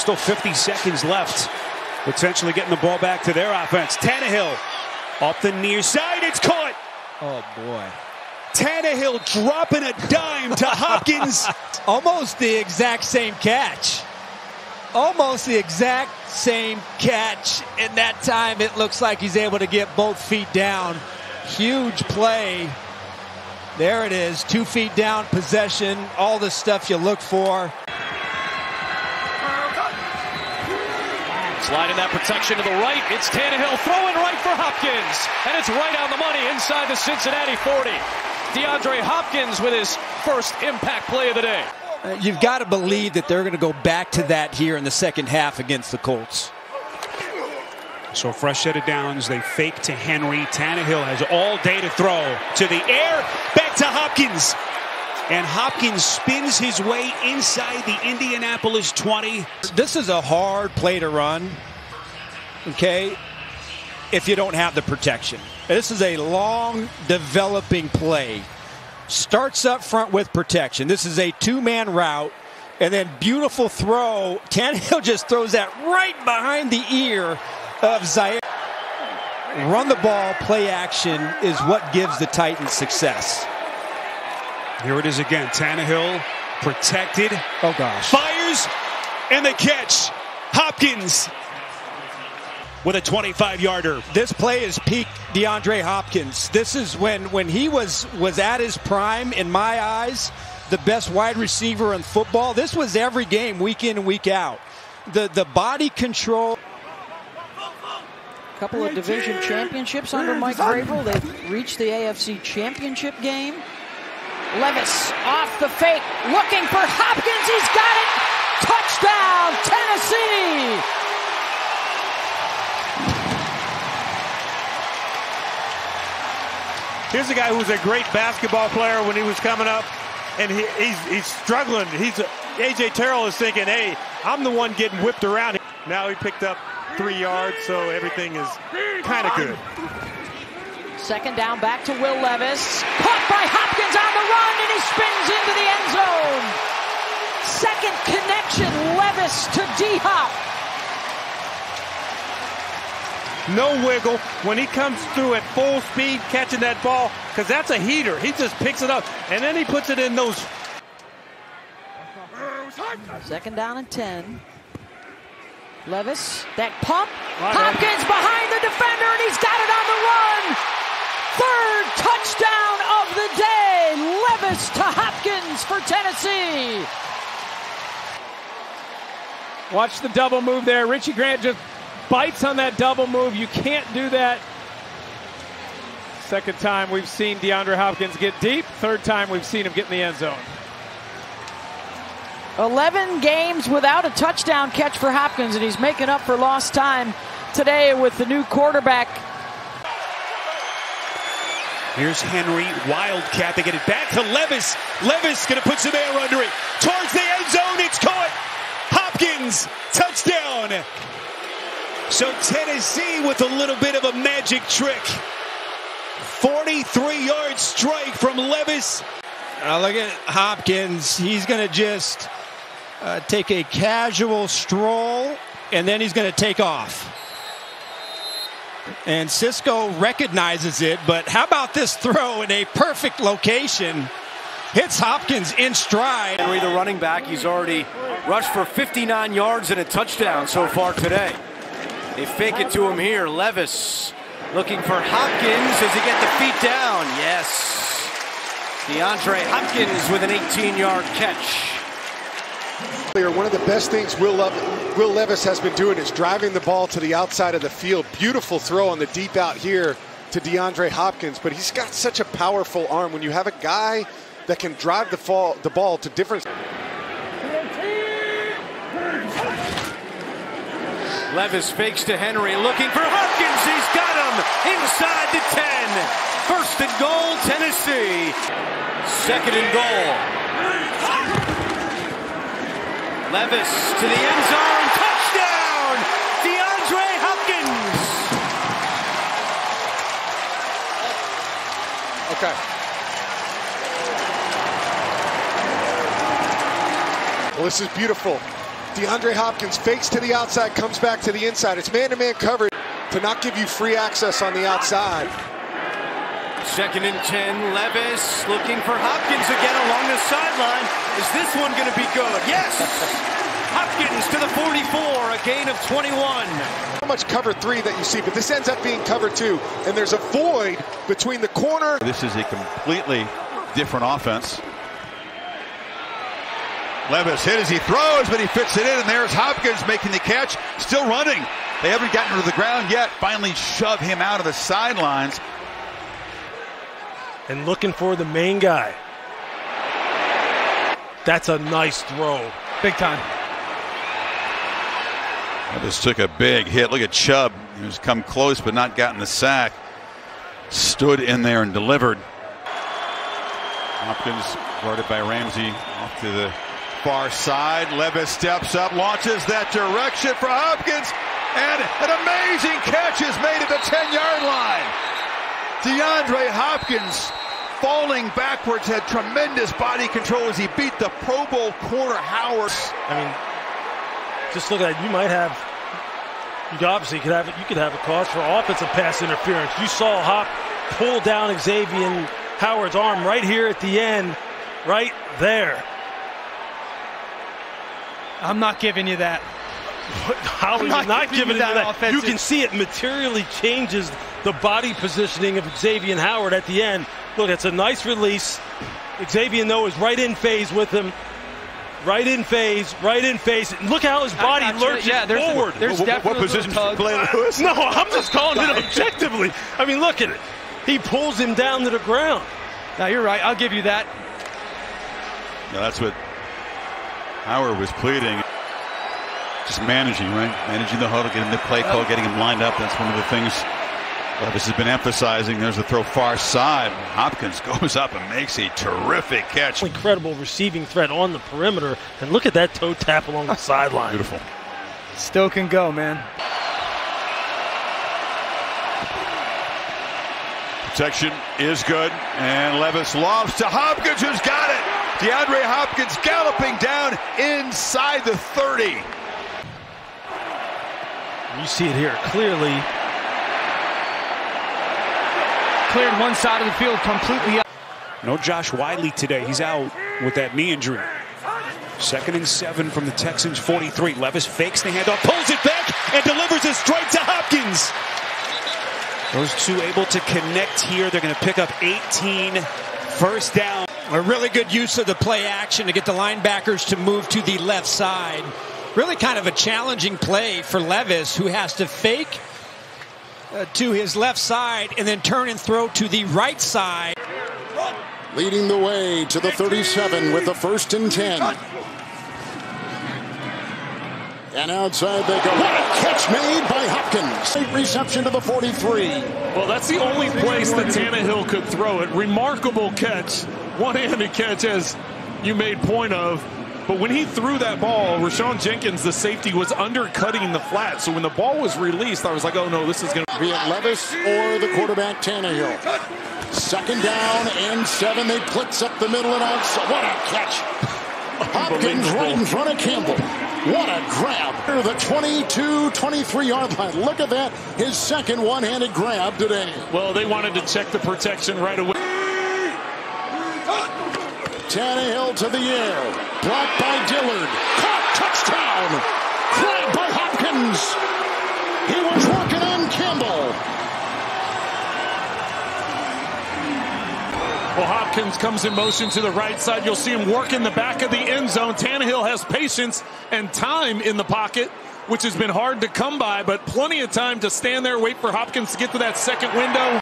Still 50 seconds left. Potentially getting the ball back to their offense. Tannehill off the near side. It's caught. Oh, boy. Tannehill dropping a dime to Hopkins. Almost the exact same catch. Almost the exact same catch. And that time it looks like he's able to get both feet down. Huge play. There it is. 2 feet down, possession, all the stuff you look for. Sliding that protection to the right. It's Tannehill throwing right for Hopkins. And it's right on the money inside the Cincinnati 40. DeAndre Hopkins with his first impact play of the day. You've got to believe that they're going to go back to that here in the second half against the Colts. So fresh set of downs. They fake to Henry. Tannehill has all day to throw. To the air. Back to Hopkins. And Hopkins spins his way inside the Indianapolis 20. This is a hard play to run, okay, if you don't have the protection. This is a long developing play. Starts up front with protection. This is a two-man route. And then beautiful throw. Tannehill just throws that right behind the ear of Zaire. Run the ball, play action is what gives the Titans success. Here it is again. Tannehill protected. Oh, gosh. Fires and the catch. Hopkins with a 25-yarder. This play is peak DeAndre Hopkins. This is when he was at his prime, in my eyes, the best wide receiver in football. This was every game, week in and week out. The body control. Couple of division championships under Mike Vrabel. They've reached the AFC Championship game. Levis off the fake, looking for Hopkins. He's got it. Touchdown, Tennessee. Here's a guy who was a great basketball player when he was coming up, and he's struggling. A.J. Terrell is thinking, hey, I'm the one getting whipped around. Now he picked up 3 yards, so everything is kind of good. Second down, back to Will Levis. Caught by Hopkins on the run, and he spins into the end zone. Second connection, Levis to D-Hop. No wiggle when he comes through at full speed catching that ball, because that's a heater. He just picks it up, and then he puts it in those. Second down and 10. Levis, that pump. Hopkins behind the defender, and he's got it on the run. Third touchdown of the day. Levis to Hopkins for Tennessee. Watch the double move there. Richie Grant just bites on that double move. You can't do that. Second time we've seen DeAndre Hopkins get deep. Third time we've seen him get in the end zone. 11 games without a touchdown catch for Hopkins, and he's making up for lost time today with the new quarterback. Here's Henry, wildcat. They get it back to Levis. Levis going to put some air under it. Towards the end zone, it's caught. Hopkins, touchdown. So Tennessee with a little bit of a magic trick. 43-yard strike from Levis. Look at Hopkins. He's going to just take a casual stroll, and then he's going to take off. And Cisco recognizes it, but how about this throw in a perfect location? Hits Hopkins in stride. Henry, the running back, he's already rushed for 59 yards and a touchdown so far today. They fake it to him here. Levis looking for Hopkins. Does he get the feet down? Yes. DeAndre Hopkins with an 18-yard catch. One of the best things Will Levis has been doing is driving the ball to the outside of the field. Beautiful throw on the deep out here to DeAndre Hopkins, but he's got such a powerful arm. When you have a guy that can drive the ball to different. Levis fakes to Henry, looking for Hopkins. He's got him inside the 10. First and goal, Tennessee. Second and goal. Levis to the end zone. Touchdown! DeAndre Hopkins. Okay. Well, this is beautiful. DeAndre Hopkins fakes to the outside, comes back to the inside. It's man-to-man coverage to not give you free access on the outside. 2nd and 10, Levis looking for Hopkins again along the sideline. Is this one going to be good? Yes! Hopkins to the 44, a gain of 21. So much cover 3 that you see, but this ends up being cover 2, and there's a void between the corner. This is a completely different offense. Levis hit as he throws, but he fits it in, and there's Hopkins making the catch, still running. They haven't gotten to the ground yet. Finally shove him out of the sidelines. And looking for the main guy. That's a nice throw. Big time. Levis took a big hit. Look at Chubb. He's come close but not gotten the sack. Stood in there and delivered. Hopkins guarded by Ramsey off to the far side. Levis steps up, launches that direction for Hopkins, and an amazing catch is made at the 10-yard line. DeAndre Hopkins, falling backwards, had tremendous body control as he beat the Pro Bowl corner Howard. I mean, just look at it. You might have, you obviously could have it. You could have a cause for offensive pass interference. You saw Hop pull down Xavier Howard's arm right here at the end, right there. I'm not giving you that. How are you not giving it that? You can see it materially changes the body positioning of Xavier Howard at the end. Look, it's a nice release. Xavier, though, is right in phase with him. Right in phase, right in phase. Look how his body lurches forward. What position did you play, Lewis? No, I'm just calling it objectively. I mean, look at it. He pulls him down to the ground. Now, you're right. I'll give you that. Yeah, that's what Howard was pleading. Just managing, right? Managing the huddle, getting the play call, getting him lined up. That's one of the things Levis has been emphasizing. There's the throw far side. Hopkins goes up and makes a terrific catch. Incredible receiving threat on the perimeter. And look at that toe tap along the sideline. Beautiful. Still can go, man. Protection is good. And Levis lobs to Hopkins, who's got it. DeAndre Hopkins galloping down inside the 30. You see it here clearly. Cleared one side of the field completely up. No Josh Wiley today. He's out with that knee injury. 2nd and 7 from the Texans 43. Levis fakes the handoff, pulls it back, and delivers it straight to Hopkins. Those two able to connect here. They're going to pick up 18, first down. A really good use of the play action to get the linebackers to move to the left side. Really kind of a challenging play for Levis, who has to fake to his left side and then turn and throw to the right side. Leading the way to the 37 with the 1st and 10. And outside they go. What a catch made by Hopkins. Great reception to the 43. Well, that's the only place that Tannehill could throw it. Remarkable catch. One-handed catch, as you made point of. But when he threw that ball, Rashawn Jenkins, the safety, was undercutting the flat. So when the ball was released, I was like, oh, no, this is going to be it Levis or the quarterback Tannehill. 2nd down and 7. They blitz up the middle and out. So what a catch. Hopkins right in front of Campbell. What a grab. The 22-23-yard line. Look at that. His 2nd one-handed grab today. Well, they wanted to check the protection right away. Tannehill to the air. Blocked by Dillard. Caught. Touchdown. Grabbed by Hopkins. He was working on Campbell. Well, Hopkins comes in motion to the right side. You'll see him work in the back of the end zone. Tannehill has patience and time in the pocket, which has been hard to come by, but plenty of time to stand there, wait for Hopkins to get to that 2nd window.